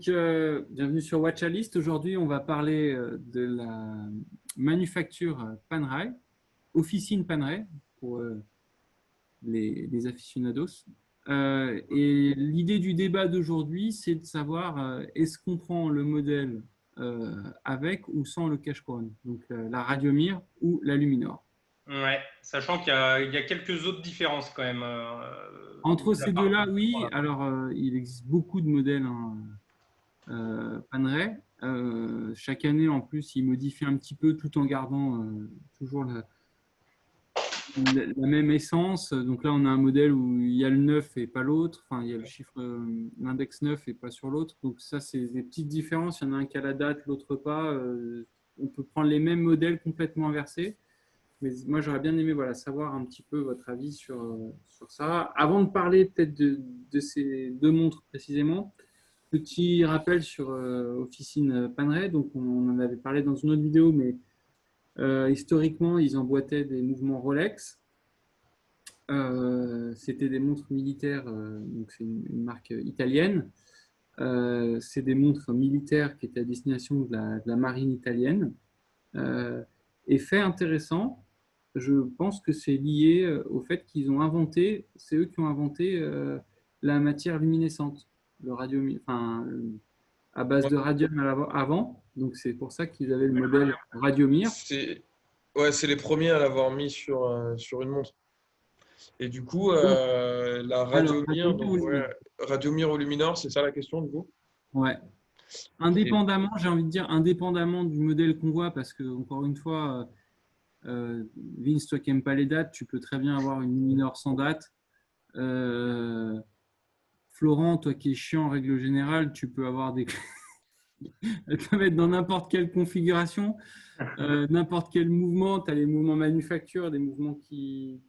Bienvenue sur Watchalist. Aujourd'hui, on va parler de la manufacture Panerai, officine Panerai pour les aficionados. Et l'idée du débat d'aujourd'hui, c'est de savoir est-ce qu'on prend le modèle avec ou sans le cache-couronne, donc la Radiomir ou la Luminor. Ouais, sachant qu'il y a quelques autres différences quand même. Entre Mis à ces part deux-là, celle oui. là. Alors, il existe beaucoup de modèles Panerai. Chaque année, en plus, ils modifient un petit peu tout en gardant toujours la même essence. Donc là, on a un modèle où il y a le 9 et pas l'autre. Enfin, il y a le chiffre, l'index 9 et pas sur l'autre. Donc ça, c'est des petites différences. Il y en a un qui a la date, l'autre pas. On peut prendre les mêmes modèles complètement inversés. Mais moi, j'aurais bien aimé savoir un petit peu votre avis sur ça. Avant de parler peut-être de ces deux montres précisément, petit rappel sur Officine Panerai. Donc, on en avait parlé dans une autre vidéo, mais historiquement, ils emboîtaient des mouvements Rolex. C'était des montres militaires, donc c'est une marque italienne. C'est des montres militaires qui étaient à destination de la marine italienne. Et fait intéressant, je pense que c'est lié au fait qu'ils ont inventé, c'est eux qui ont inventé la matière luminescente, le radium, enfin, à base Ouais, de radium avant. Donc c'est pour ça qu'ils avaient le modèle Radiomir. c'est c'est les premiers à l'avoir mis sur une montre. Et du coup, Donc, la alors, Radiomir, Radiomir ou donc Luminor? ouais, Radiomir ou Luminor, c'est ça la question du coup? Ouais. Et, Indépendamment, j'ai envie de dire, indépendamment du modèle qu'on voit, parce que, encore une fois, Vince, toi qui n'aimes pas les dates, tu peux très bien avoir une Luminor sans date. Euh, Florent, toi qui es chiant en règle générale, tu peux avoir des. Elles peuvent être dans n'importe quelle configuration, n'importe quel mouvement. Tu as les mouvements manufacture, des mouvements qui.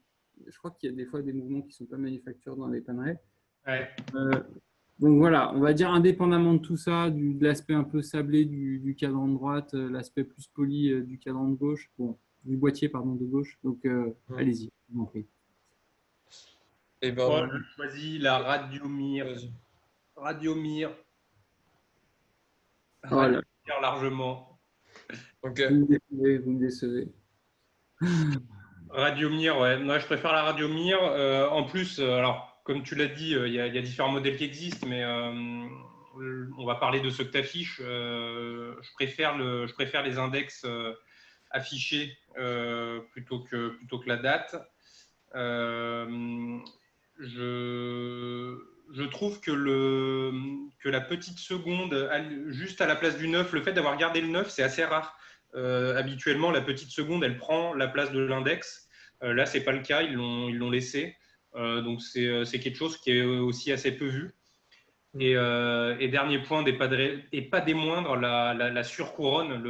Je crois qu'il y a des fois des mouvements qui ne sont pas manufacture dans les panerais. Ouais. Euh, donc voilà, on va dire indépendamment de tout ça, de l'aspect un peu sablé du cadran de droite, l'aspect plus poli du cadran de gauche, bon, du boîtier pardon de gauche. Donc allez-y, je vous en prie. et Moi, ben, je choisis la Radiomir. vas-y. Radiomir. Oh là, Radiomir largement. Ok. vous me décevez, vous me décevez. Radiomir, ouais. Moi, je préfère la Radiomir. En plus, alors, comme tu l'as dit, il y a différents modèles qui existent, mais on va parler de ceux que tu affiches. Je préfère les index affichés plutôt que la date. Euh, je trouve que la petite seconde, juste à la place du 9, le fait d'avoir gardé le 9, c'est assez rare. Habituellement, la petite seconde, elle prend la place de l'index. Là, c'est pas le cas, ils l'ont laissé. Donc, c'est quelque chose qui est aussi assez peu vu. Et dernier point, et pas des moindres, la surcouronne,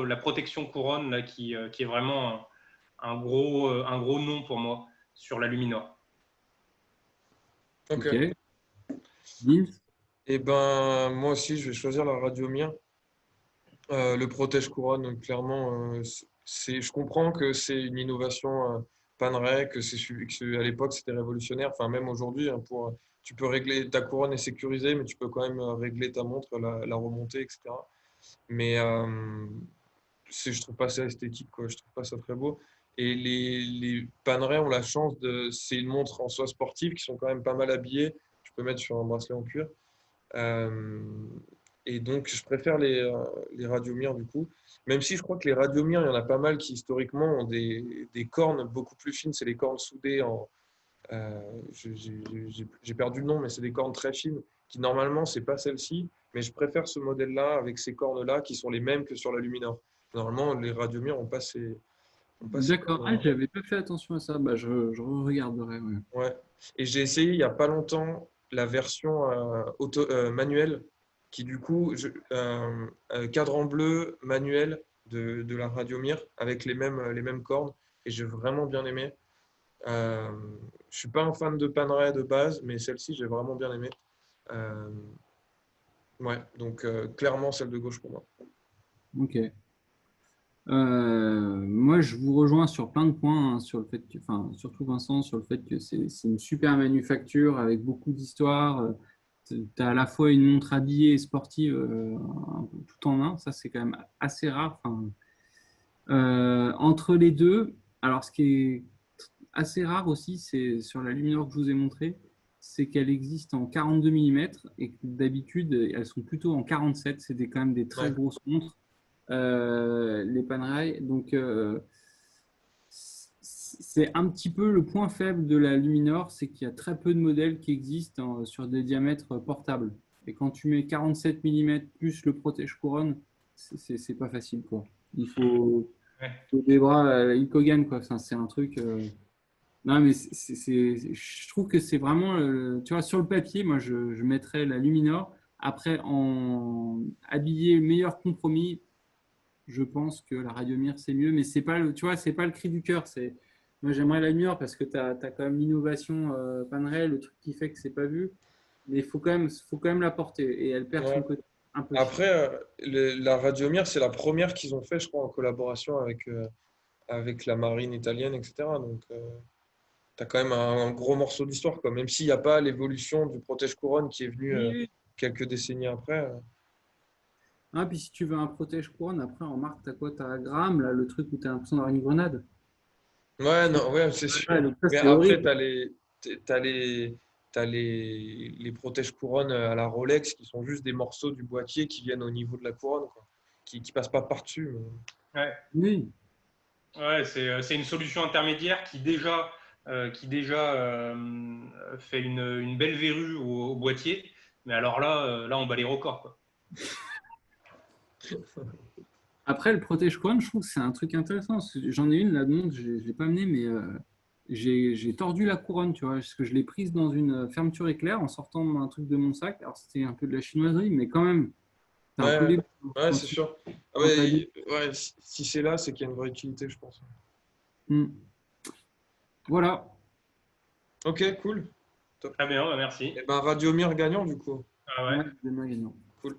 la protection couronne là, qui est vraiment un gros nom pour moi sur la Luminor. Ok. Ok. Vince. Et ben, moi aussi, je vais choisir la Radiomir. Le protège couronne, donc clairement, je comprends que c'est une innovation Panerai, à l'époque c'était révolutionnaire. Enfin, même aujourd'hui, hein, tu peux régler ta couronne est sécurisée, mais tu peux quand même régler ta montre, la remonter, etc. Mais je trouve pas ça esthétique, quoi. Je trouve pas ça très beau. Et les Panerai ont la chance c'est une montre en soie sportive qui sont quand même pas mal habillées. Tu peux mettre sur un bracelet en cuir. Euh, et donc, je préfère les Radiomir du coup. Même si je crois que les Radiomir, il y en a pas mal qui historiquement ont des cornes beaucoup plus fines. C'est les cornes soudées en. J'ai perdu le nom, mais c'est des cornes très fines qui normalement, c'est pas celle-ci. Mais je préfère ce modèle-là avec ces cornes-là qui sont les mêmes que sur la Luminor. Normalement, les Radiomir ont pas ces D'accord. Ah, cornes-là. j'avais pas fait attention à ça. Bah, je regarderai. Ouais. Ouais. Et j'ai essayé il y a pas longtemps la version manuelle qui du coup cadran bleu manuel de la Radiomir avec les mêmes cordes et j'ai vraiment bien aimé. Euh, je suis pas un fan de Panerai de base, mais celle-ci j'ai vraiment bien aimé. Euh, ouais, donc clairement celle de gauche pour moi. Ok. Moi, je vous rejoins sur plein de points, hein, sur le fait que, enfin, surtout Vincent, sur le fait que c'est une super manufacture avec beaucoup d'histoire. tu as à la fois une montre habillée et sportive tout en un. Ça, c'est quand même assez rare. Enfin, entre les deux, alors ce qui est assez rare aussi, c'est sur la Luminor que je vous ai montré, c'est qu'elle existe en 42 mm et que d'habitude, elles sont plutôt en 47. C'est quand même des très Ouais. grosses montres, les Panerai. Donc, c'est un petit peu le point faible de la Luminor, c'est qu'il y a très peu de modèles qui existent sur des diamètres portables. Et quand tu mets 47 mm plus le protège-couronne, c'est pas facile, quoi. Il faut des bras Hulk Hogan, quoi. Enfin, c'est un truc. Non, mais je trouve que c'est vraiment. Tu vois, sur le papier, moi, je mettrais la Luminor. Après, en habillé meilleur compromis, je pense que la Radiomir, c'est mieux. Mais c'est pas tu vois, c'est pas le cri du cœur. Moi, j'aimerais la Luminor parce que tu as quand même l'innovation Panerai, le truc qui fait que c'est pas vu. Mais il faut quand même la porter. Et elle perd Ouais. son côté un peu. Après, la Radiomir, c'est la première qu'ils ont fait, je crois, en collaboration avec la marine italienne, etc. Donc, tu as quand même un gros morceau d'histoire, quoi. Même s'il n'y a pas l'évolution du protège-couronne qui est venu Oui, oui. quelques décennies après. Ah, puis si tu veux un protège-couronne, après en marque, t'as quoi? T'as Graham, là, le truc où t'as l'impression d'avoir une grenade. Ouais, non, ouais, c'est Ouais, sûr. donc ça, Mais c'est après, horrible. t'as les protège-couronnes à la Rolex qui sont juste des morceaux du boîtier qui viennent au niveau de la couronne, quoi. Qui passent pas par-dessus. Ouais. Oui. Ouais, c'est une solution intermédiaire qui déjà fait une belle verrue au boîtier. Mais alors là, on bat les records, quoi. Après, le protège-couronne, je trouve que c'est un truc intéressant. Parce que j'en ai une là, donc je ne l'ai pas amenée, mais j'ai tordu la couronne, tu vois, parce que je l'ai prise dans une fermeture éclair en sortant un truc de mon sac. Alors, c'était un peu de la chinoiserie, mais quand même, c'est un peu Ouais, les. ouais, Quand c'est tu sûr. Ah quand t'as ouais, ouais, si c'est là, c'est qu'il y a une vraie utilité, je pense. Hmm. Voilà. Ok, cool. Top. Très bien, merci. Et ben Radiomir gagnant, du coup. Ah ouais. Ouais, demain, gagnant. Cool.